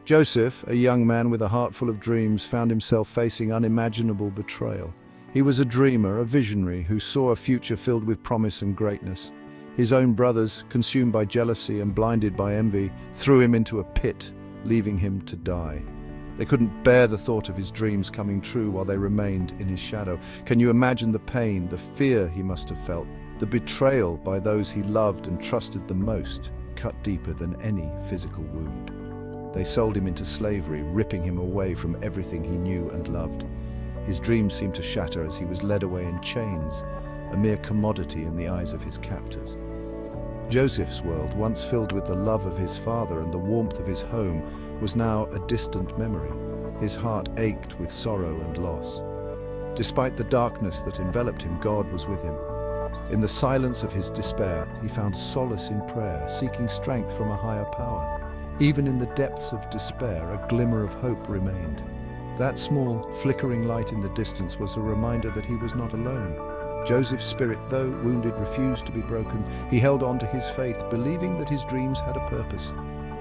Joseph, a young man with a heart full of dreams, found himself facing unimaginable betrayal. He was a dreamer, a visionary, who saw a future filled with promise and greatness. His own brothers, consumed by jealousy and blinded by envy, threw him into a pit, leaving him to die. They couldn't bear the thought of his dreams coming true while they remained in his shadow. Can you imagine the pain, the fear he must have felt? The betrayal by those he loved and trusted the most cut deeper than any physical wound. They sold him into slavery, ripping him away from everything he knew and loved. His dreams seemed to shatter as he was led away in chains, a mere commodity in the eyes of his captors. Joseph's world, once filled with the love of his father and the warmth of his home, was now a distant memory. His heart ached with sorrow and loss. Despite the darkness that enveloped him, God was with him. In the silence of his despair, he found solace in prayer, seeking strength from a higher power. Even in the depths of despair, a glimmer of hope remained. That small, flickering light in the distance was a reminder that he was not alone. Joseph's spirit, though wounded, refused to be broken. He held on to his faith, believing that his dreams had a purpose.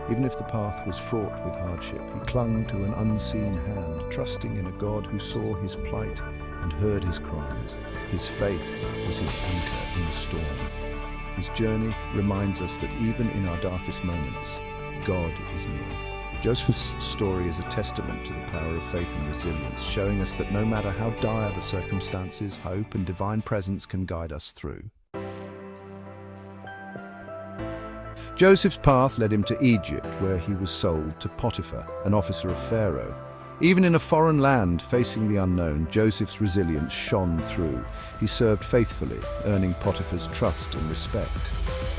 Even if the path was fraught with hardship, he clung to an unseen hand, trusting in a God who saw his plight and heard his cries. His faith was his anchor in the storm. His journey reminds us that even in our darkest moments, God is near. Joseph's story is a testament to the power of faith and resilience, showing us that no matter how dire the circumstances, hope and divine presence can guide us through. Joseph's path led him to Egypt, where he was sold to Potiphar, an officer of Pharaoh. Even in a foreign land facing the unknown, Joseph's resilience shone through. He served faithfully, earning Potiphar's trust and respect.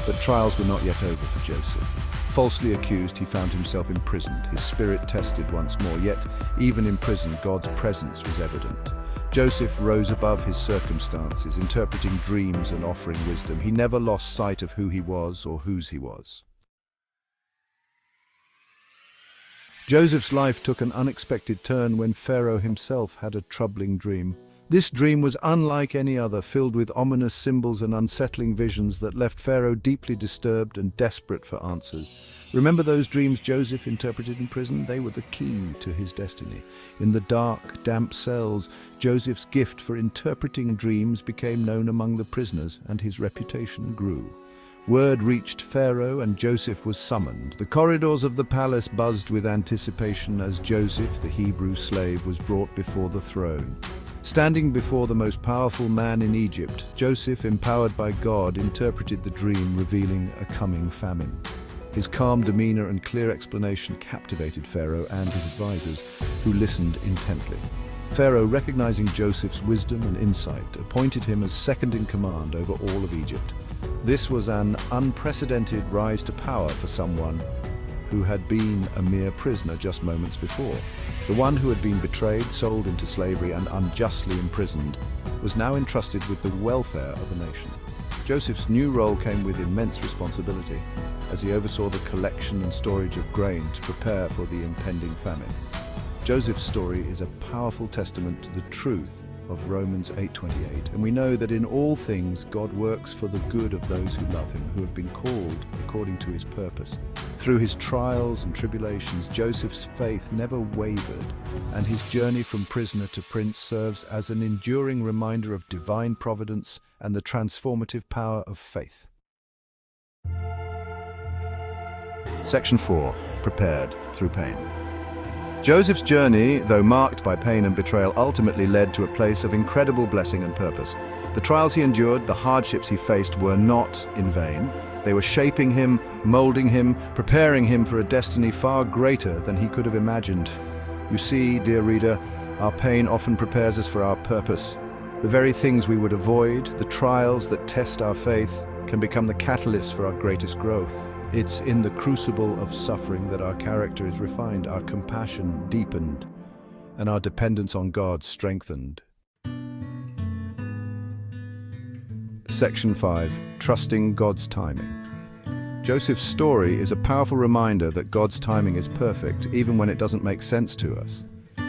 But trials were not yet over for Joseph. Falsely accused, he found himself imprisoned, his spirit tested once more. Yet, even in prison, God's presence was evident. Joseph rose above his circumstances, interpreting dreams and offering wisdom. He never lost sight of who he was or whose he was. Joseph's life took an unexpected turn when Pharaoh himself had a troubling dream. This dream was unlike any other, filled with ominous symbols and unsettling visions that left Pharaoh deeply disturbed and desperate for answers. Remember those dreams Joseph interpreted in prison? They were the key to his destiny. In the dark, damp cells, Joseph's gift for interpreting dreams became known among the prisoners, and his reputation grew. Word reached Pharaoh, and Joseph was summoned. The corridors of the palace buzzed with anticipation as Joseph, the Hebrew slave, was brought before the throne. Standing before the most powerful man in Egypt, Joseph, empowered by God, interpreted the dream, revealing a coming famine. His calm demeanor and clear explanation captivated Pharaoh and his advisors, who listened intently. Pharaoh, recognizing Joseph's wisdom and insight, appointed him as second in command over all of Egypt. This was an unprecedented rise to power for someone who had been a mere prisoner just moments before. The one who had been betrayed, sold into slavery, and unjustly imprisoned was now entrusted with the welfare of a nation. Joseph's new role came with immense responsibility, as he oversaw the collection and storage of grain to prepare for the impending famine. Joseph's story is a powerful testament to the truth of Romans 8:28, and we know that in all things God works for the good of those who love him, who have been called according to his purpose. Through his trials and tribulations, Joseph's faith never wavered, and his journey from prisoner to prince serves as an enduring reminder of divine providence and the transformative power of faith. Section 4. Prepared through pain. Joseph's journey, though marked by pain and betrayal, ultimately led to a place of incredible blessing and purpose. The trials he endured, the hardships he faced, were not in vain. They were shaping him, molding him, preparing him for a destiny far greater than he could have imagined. You see, dear reader, our pain often prepares us for our purpose. The very things we would avoid, the trials that test our faith, can become the catalyst for our greatest growth. It's in the crucible of suffering that our character is refined, our compassion deepened, and our dependence on God strengthened. Section 5. Trusting God's timing. Joseph's story is a powerful reminder that God's timing is perfect, even when it doesn't make sense to us.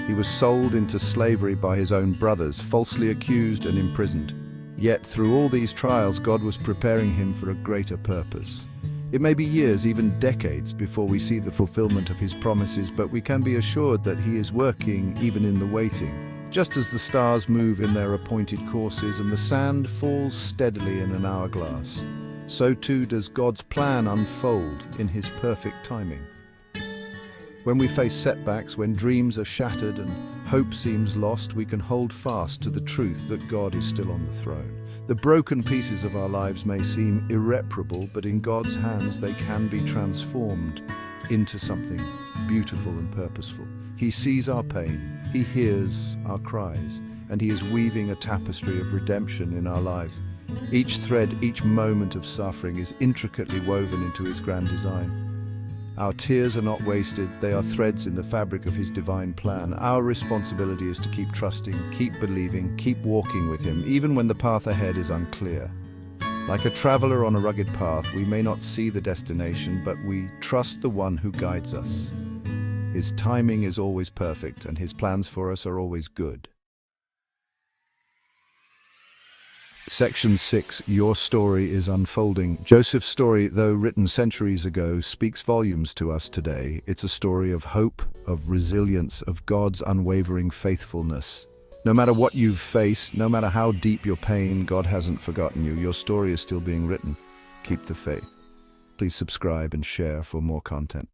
He was sold into slavery by his own brothers, falsely accused and imprisoned. Yet through all these trials, God was preparing him for a greater purpose. It may be years, even decades, before we see the fulfillment of his promises, but we can be assured that he is working even in the waiting. Just as the stars move in their appointed courses and the sand falls steadily in an hourglass, so too does God's plan unfold in his perfect timing. When we face setbacks, when dreams are shattered and hope seems lost, we can hold fast to the truth that God is still on the throne. The broken pieces of our lives may seem irreparable, but in God's hands they can be transformed into something beautiful and purposeful. He sees our pain, he hears our cries, and he is weaving a tapestry of redemption in our lives. Each thread, each moment of suffering is intricately woven into his grand design. Our tears are not wasted, they are threads in the fabric of his divine plan. Our responsibility is to keep trusting, keep believing, keep walking with him, even when the path ahead is unclear. Like a traveler on a rugged path, we may not see the destination, but we trust the one who guides us. His timing is always perfect, and his plans for us are always good. Section 6. Your story is unfolding. Joseph's story, though written centuries ago, speaks volumes to us today. It's a story of hope, of resilience, of God's unwavering faithfulness. No matter what you've faced, no matter how deep your pain, God hasn't forgotten you. Your story is still being written. Keep the faith. Please subscribe and share for more content.